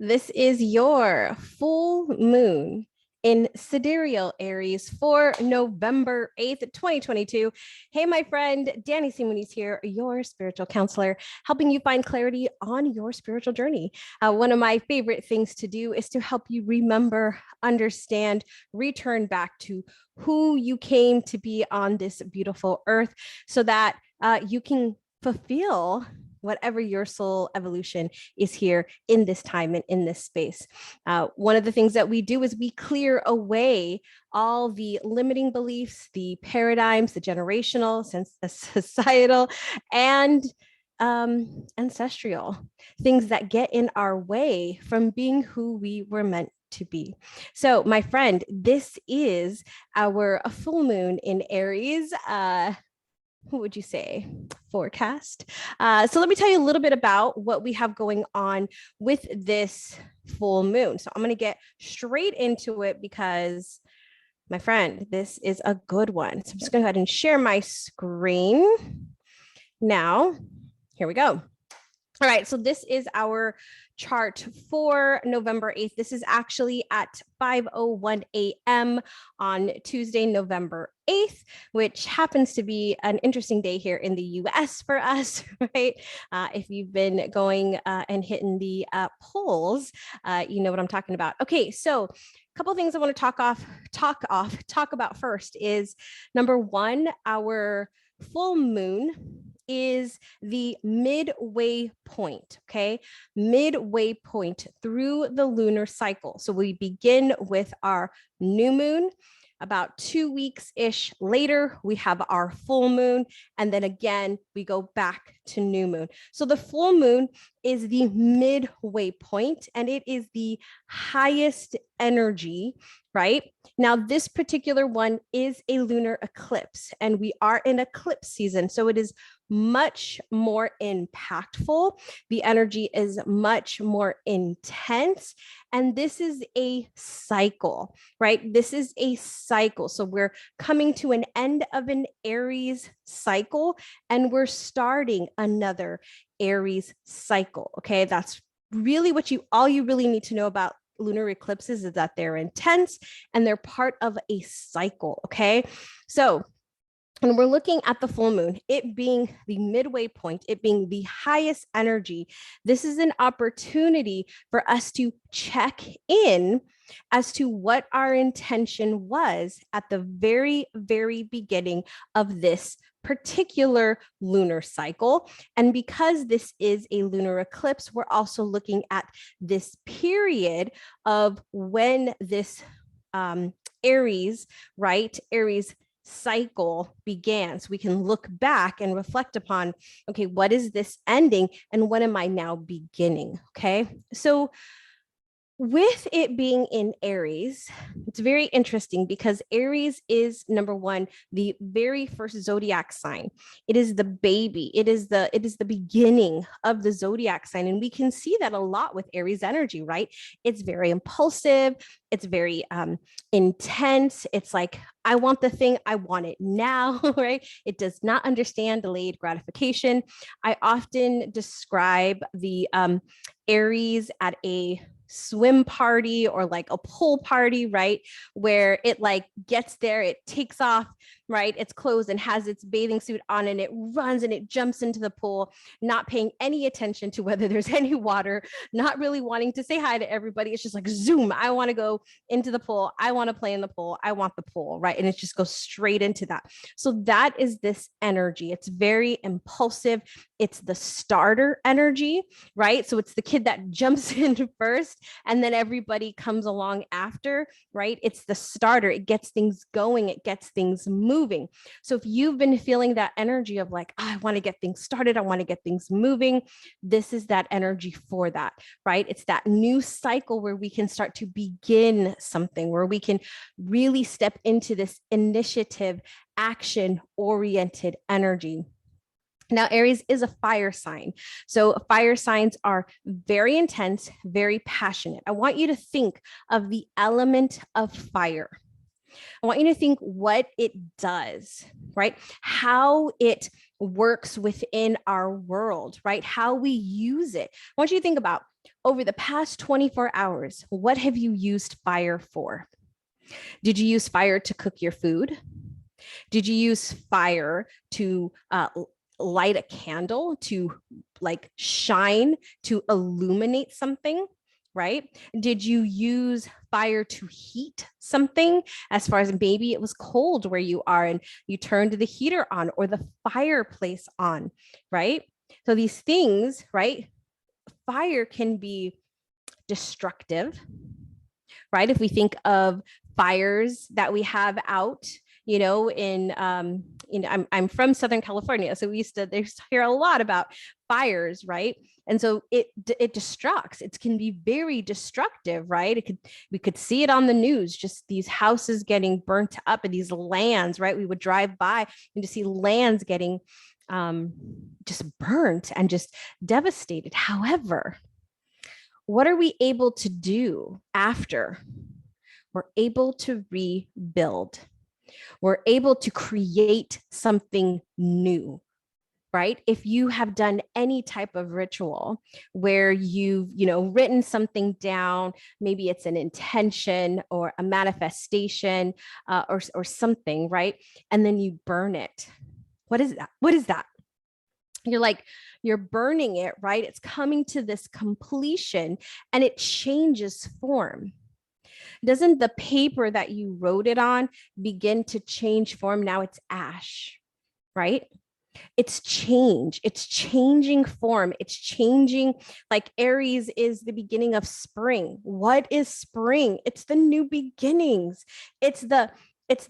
This is your full moon in Sidereal Aries for November 8th, 2022. Hey, my friend, Danny Simoni's here, your spiritual counselor, helping you find clarity on your spiritual journey. One of my favorite things to do is to help you remember, understand, return back to who you came to be on this beautiful earth so that you can fulfill whatever your soul evolution is here in this time and in this space. One of the things that we do is we clear away all the limiting beliefs, the paradigms, the generational, societal, and ancestral things that get in our way from being who we were meant to be. So, my friend, this is our full moon in Aries. What would you say? Forecast. So let me tell you a little bit about what we have going on with this full moon. So I'm going to get straight into it because, my friend, this is a good one. So I'm just going to go ahead and share my screen. Now, here we go. All right, so this is our chart for November 8th. This is actually at 5:01 a.m. on Tuesday, November 8th, which happens to be an interesting day here in the US for us, right? If you've been going and hitting the polls, you know what I'm talking about. Okay, so a couple of things I want to talk about first is number one, our full moon is the midway point, okay? Midway point through the lunar cycle. So we begin with our new moon. About 2 weeks-ish later, we have our full moon. And then again, we go back to new moon. So the full moon is the midway point, and it is the highest energy, right? Now, this particular one is a lunar eclipse, and we are in eclipse season. So it is much more impactful. The energy is much more intense. And this is a cycle, right? This is a cycle. So we're coming to an end of an Aries cycle, and we're starting another Aries cycle. Okay. That's really all you really need to know about lunar eclipses is that they're intense and they're part of a cycle. Okay. So when we're looking at the full moon, it being the midway point, it being the highest energy, this is an opportunity for us to check in as to what our intention was at the very, very beginning of this particular lunar cycle. And because this is a lunar eclipse, we're also looking at this period of when this Aries, right? Aries cycle began. So we can look back and reflect upon, okay, what is this ending and what am I now beginning? Okay. So with it being in Aries, it's very interesting because Aries is number one, the very first zodiac sign. It is the baby. It is the beginning of the zodiac sign. And we can see that a lot with Aries energy, right? It's very impulsive. It's very intense. It's like, I want the thing, I want it now, right? It does not understand delayed gratification. I often describe the Aries at a swim party or like a pool party, right? Where it like gets there, it takes off, right? Its clothes and has its bathing suit on and it runs and it jumps into the pool, not paying any attention to whether there's any water, not really wanting to say hi to everybody. It's just like, zoom, I want to go into the pool. I want to play in the pool. I want the pool, right? And it just goes straight into that. So that is this energy. It's very impulsive. It's the starter energy, right? So it's the kid that jumps in first and then everybody comes along after, right? It's the starter. It gets things going. It gets things moving. So if you've been feeling that energy of like, oh, I want to get things started, I want to get things moving, this is that energy for that, right? It's that new cycle where we can start to begin something, where we can really step into this initiative, action-oriented energy. Now, Aries is a fire sign. So fire signs are very intense, very passionate. I want you to think of the element of fire. I want you to think what it does, right? How it works within our world, right? How we use it. I want you to think about Over the past 24 hours, what have you used fire for? Did you use fire to cook your food? Did you use fire to light a candle, to like shine, to illuminate something? Right? Did you use fire to heat something? As far as maybe it was cold where you are and you turned the heater on or the fireplace on, right? So these things, right? Fire can be destructive, right? If we think of fires that we have out, I'm from Southern California, so we used to hear a lot about fires, right? And so it destructs. It can be very destructive, right? We could see it on the news, just these houses getting burnt up and these lands, right? We would drive by and to see lands getting just burnt and just devastated. However, what are we able to do after? We're able to rebuild. We're able to create something new, right? If you have done any type of ritual where you've, written something down, maybe it's an intention or a manifestation or something, right? And then you burn it. What is that? What is that? You're burning it, right? It's coming to this completion and it changes form. Doesn't the paper that you wrote it on begin to change form? Now it's ash, right? It's change. It's changing form. It's changing. Like Aries is the beginning of spring. What is spring? It's the new beginnings. It's the things,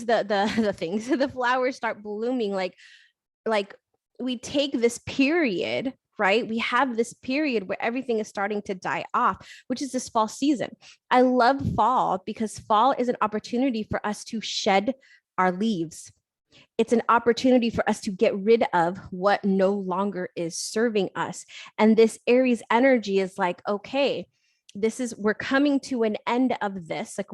the things, the flowers start blooming. Like we take this period, right? We have this period where everything is starting to die off, which is this fall season. I love fall because fall is an opportunity for us to shed our leaves. It's an opportunity for us to get rid of what no longer is serving us. And this Aries energy is like, okay, we're coming to an end of this. Like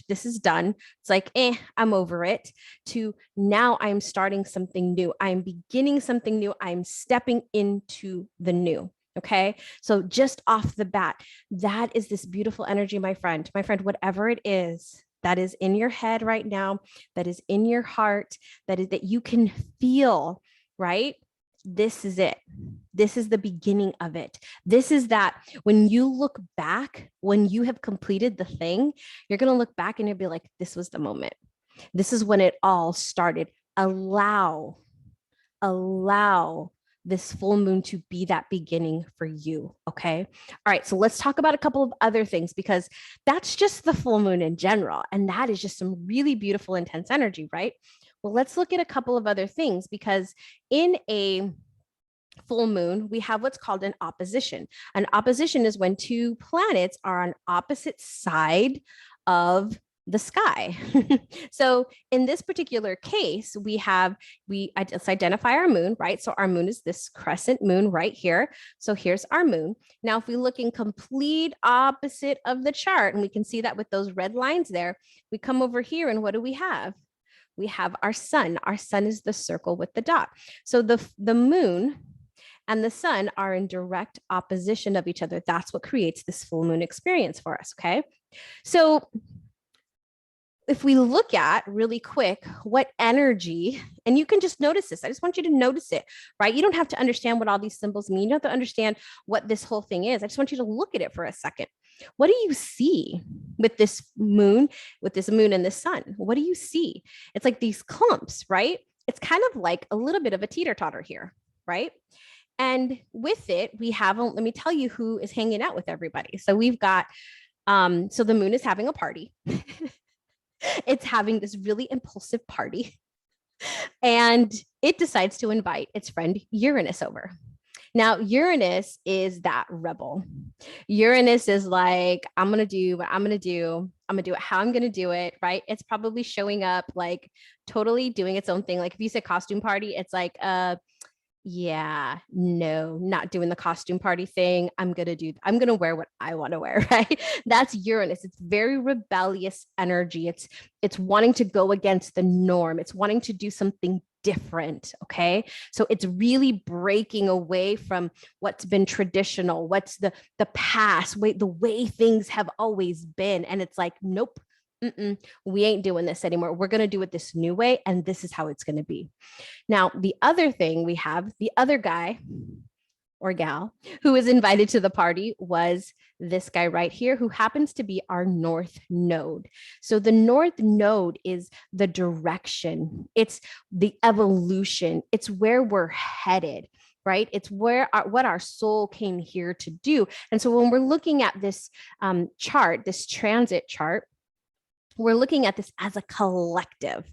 this is done. It's like, I'm over it. To now I'm starting something new. I'm beginning something new. I'm stepping into the new. Okay. So just off the bat, that is this beautiful energy, my friend, whatever it is that is in your head right now, that is in your heart, that you can feel, right? This is it. This is the beginning of it. This is that when you look back, when you have completed the thing, you're going to look back and you'll be like, this was the moment. This is when it all started. Allow this full moon to be that beginning for you. Okay. All right. So let's talk about a couple of other things because that's just the full moon in general. And that is just some really beautiful, intense energy, right? Well, let's look at a couple of other things because in a full moon, we have what's called an opposition. An opposition is when two planets are on opposite side of the sky. So in this particular case, let's identify our moon, right? So our moon is this crescent moon right here. So here's our moon. Now, if we look in complete opposite of the chart, and we can see that with those red lines there, we come over here and what do we have? We have our sun. Our sun is the circle with the dot. So the moon and the sun are in direct opposition of each other. That's what creates this full moon experience for us, okay? So if we look at really quick what energy, and you can just notice this, I just want you to notice it, right? You don't have to understand what all these symbols mean. You don't have to understand what this whole thing is. I just want you to look at it for a second. What do you see with this moon and the sun? What do you see? It's like these clumps, right? It's kind of like a little bit of a teeter-totter here, right? And with it, we have, let me tell you who is hanging out with everybody. So we've got, so the moon is having a party. It's having this really impulsive party. And it decides to invite its friend Uranus over. Now, Uranus is that rebel. Uranus is like, I'm going to do what I'm going to do. I'm going to do it how I'm going to do it, right? It's probably showing up like totally doing its own thing. Like if you say costume party, it's like, yeah, no, not doing the costume party thing. I'm going to wear what I want to wear, right? That's Uranus. It's very rebellious energy. It's wanting to go against the norm. It's wanting to do something different. Okay. So it's really breaking away from what's been traditional, what's the past, the way things have always been. And it's like, nope, we ain't doing this anymore. We're going to do it this new way. And this is how it's going to be. Now, the other thing we have, the other guy or gal who was invited to the party was this guy right here, who happens to be our North Node. So the North Node is the direction, it's the evolution, it's where we're headed, right? It's where what our soul came here to do. And so when we're looking at this chart, this transit chart, we're looking at this as a collective,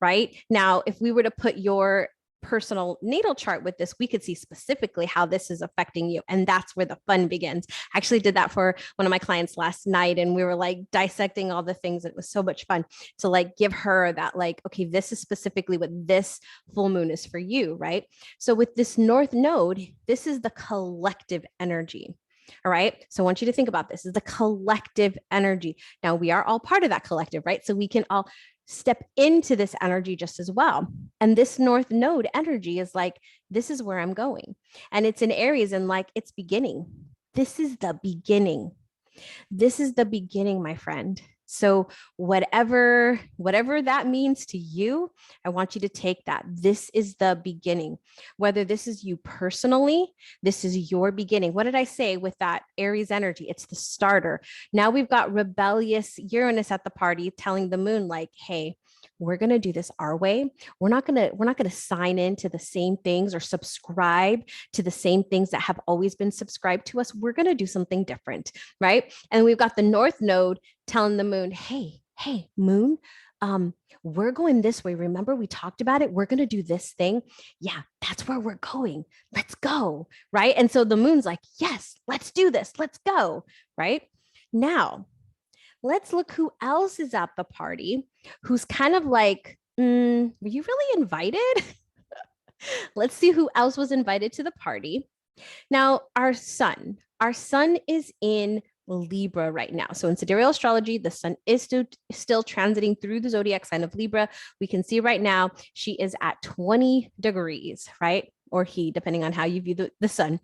right? Now, if we were to put your personal natal chart with this, we could see specifically how this is affecting you. And that's where the fun begins. I actually did that for one of my clients last night, and we were like dissecting all the things. It was so much fun to like give her that, like, okay, this is specifically what this full moon is for you, right? So with this North Node, this is the collective energy. All right. So I want you to think about this as the collective energy. Now we are all part of that collective, right? So we can all step into this energy just as well. And this North Node energy is like, this is where I'm going. And it's in Aries, and like, it's beginning. This is the beginning. This is the beginning, my friend. So whatever that means to you, I want you to take that. This is the beginning. Whether this is you personally, this is your beginning. What did I say with that Aries energy? It's the starter. Now we've got rebellious Uranus at the party telling the moon, like, hey, we're going to do this our way. We're not going to sign into the same things or subscribe to the same things that have always been subscribed to us. We're going to do something different, right? And we've got the North Node telling the moon, hey, moon, we're going this way. Remember, we talked about it. We're going to do this thing. Yeah, that's where we're going. Let's go, right? And so the moon's like, yes, let's do this. Let's go, right? Now, let's look who else is at the party, who's kind of like, were you really invited? Let's see who else was invited to the party. Now, our sun is in Libra right now. So in Sidereal Astrology, the sun is still transiting through the zodiac sign of Libra. We can see right now she is at 20 degrees, right? Or he, depending on how you view the sun,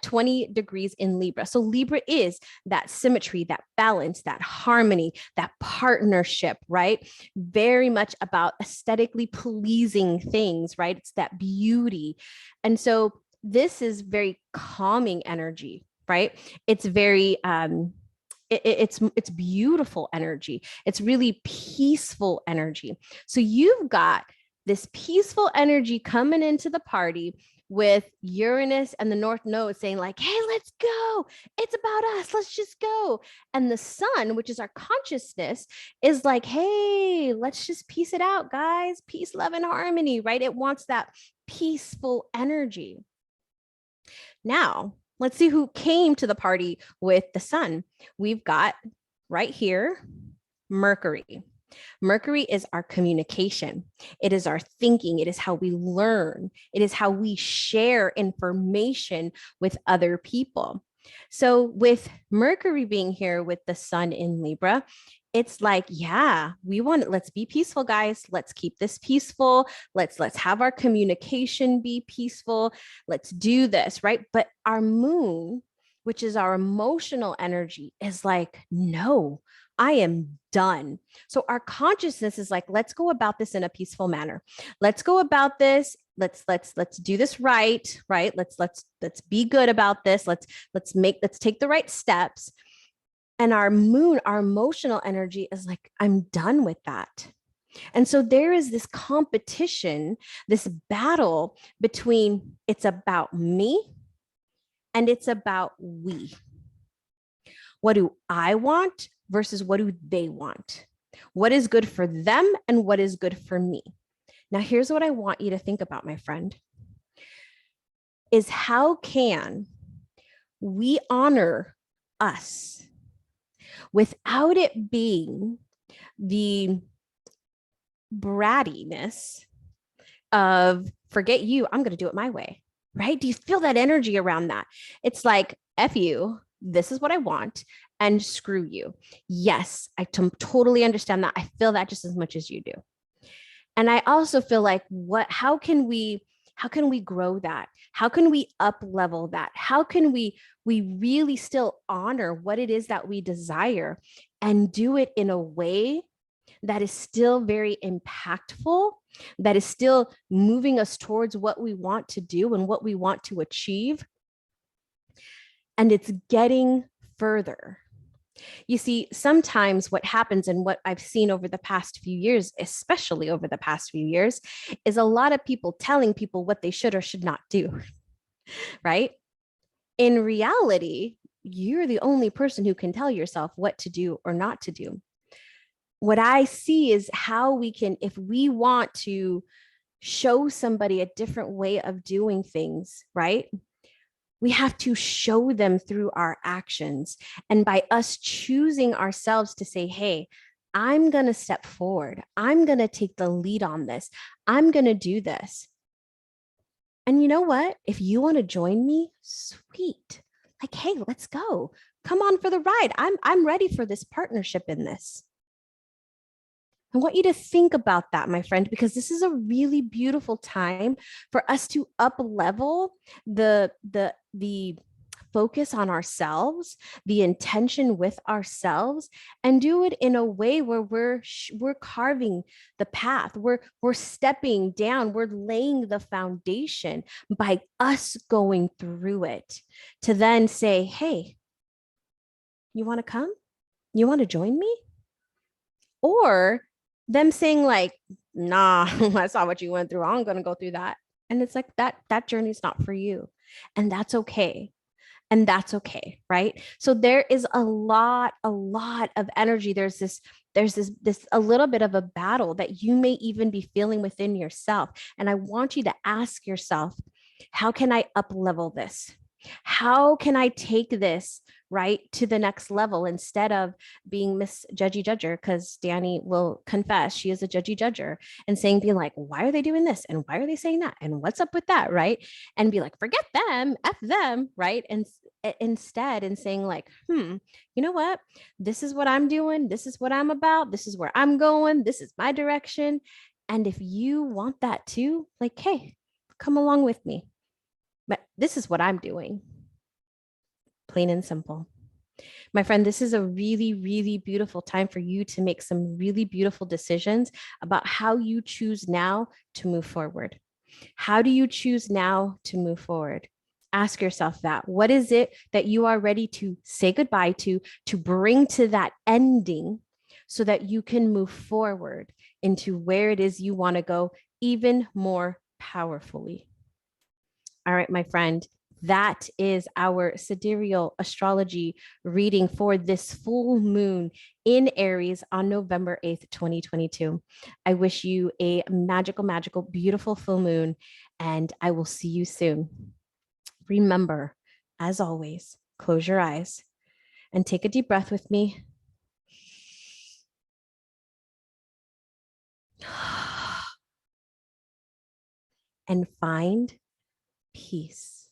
20 degrees in Libra. So Libra is that symmetry, that balance, that harmony, that partnership, right? Very much about aesthetically pleasing things, right? It's that beauty. And so this is very calming energy, right? It's very, it's beautiful energy. It's really peaceful energy. So you've got this peaceful energy coming into the party with Uranus and the North Node saying like, hey, let's go. It's about us. Let's just go. And the sun, which is our consciousness, is like, hey, let's just peace it out, guys. Peace, love, and harmony, right? It wants that peaceful energy. Now, let's see who came to the party with the sun. We've got right here, Mercury. Mercury is our communication. It is our thinking. It is how we learn. It is how we share information with other people. So with Mercury being here with the sun in Libra, it's like, yeah, let's be peaceful, guys. Let's keep this peaceful. Let's have our communication be peaceful. Let's do this, right? But our moon, which is our emotional energy, is like, no, I am done. So our consciousness is like, let's go about this in a peaceful manner. Let's go about this. Let's do this right. Let's be good about this. Let's take the right steps. And our moon, our emotional energy is like, I'm done with that. And so there is this competition, this battle between it's about me and it's about we. What do I want versus what do they want? What is good for them and what is good for me? Now, here's what I want you to think about, my friend, is how can we honor us without it being the brattiness of forget you, I'm going to do it my way, right? Do you feel that energy around that? It's like, F you, this is what I want, and screw you. Yes, I totally understand that. I feel that just as much as you do. And I also feel like how can we grow that? How can we up level that? How can we really still honor what it is that we desire and do it in a way that is still very impactful, that is still moving us towards what we want to do and what we want to achieve. And it's getting further. You see, sometimes what happens and what I've seen over the past few years, especially over the past few years, is a lot of people telling people what they should or should not do, right? In reality, you're the only person who can tell yourself what to do or not to do. What I see is how we can, if we want to show somebody a different way of doing things, right? We have to show them through our actions. And by us choosing ourselves to say, hey, I'm going to step forward, I'm going to take the lead on this, I'm going to do this. And you know what? If you want to join me, sweet. Like, hey, let's go. Come on for the ride. I'm ready for this partnership in this. I want you to think about that, my friend, because this is a really beautiful time for us to up level the focus on ourselves, the intention with ourselves, and do it in a way where we're carving the path. We're stepping down. We're laying the foundation by us going through it to then say, "Hey, you want to come? You want to join me?" Or them saying like, nah, I saw what you went through, I'm going to go through that. And it's like that journey's not for you, and that's okay. And that's okay, right? So there is a lot of energy. There's this a little bit of a battle that you may even be feeling within yourself. And I want you to ask yourself, how can I up level this? How can I take this right to the next level instead of being Miss Judgy Judger? Because Danny will confess she is a judgy judger, and saying, being like, why are they doing this? And why are they saying that? And what's up with that? Right. And be like, forget them, F them. Right. And instead, and saying, like, you know what? This is what I'm doing. This is what I'm about. This is where I'm going. This is my direction. And if you want that too, like, hey, come along with me. But this is what I'm doing, plain and simple. My friend, this is a really, really beautiful time for you to make some really beautiful decisions about how you choose now to move forward. How do you choose now to move forward? Ask yourself that. What is it that you are ready to say goodbye to bring to that ending so that you can move forward into where it is you want to go even more powerfully? All right, my friend, that is our sidereal astrology reading for this full moon in Aries on November 8th, 2022. I wish you a magical, magical, beautiful full moon, and I will see you soon. Remember, as always, close your eyes and take a deep breath with me. And find peace.